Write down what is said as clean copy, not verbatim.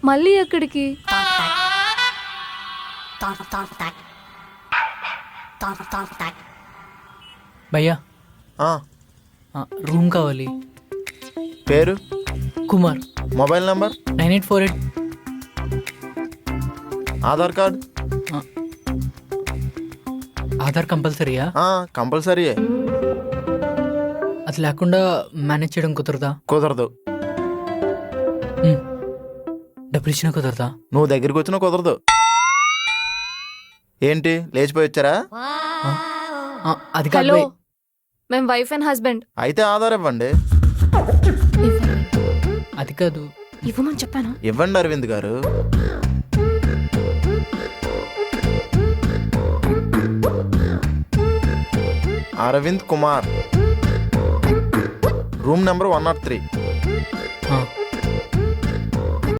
మళ్ళీ ఎక్కడికి? భయ్యా ఆ, రూమ్ కావాలి. పేరు, Kumar. Mobile number, 9848. Aadhaar card. Aadhaar కంపల్సరీయా? కంపల్సరీయే. అది లేకుండా మేనేజ్ చేయడం కుదరదా? కుదరదు. డబ్బులు ఇచ్చినా కుదరదా? నువ్వు దగ్గరికి వచ్చినా కుదరదు. ఏంటి లేచిపోయి వచ్చారా? అది కాదు హలో, భయ్. మేము వైఫ్ అండ్ హస్బెండ్. అయితే ఆధార్ ఇవ్వండి. అది కాదు. ఇవ్వమని చెప్పాను. ఇవ్వండి అరవింద్ గారు. Aravind Kumar, room number 103.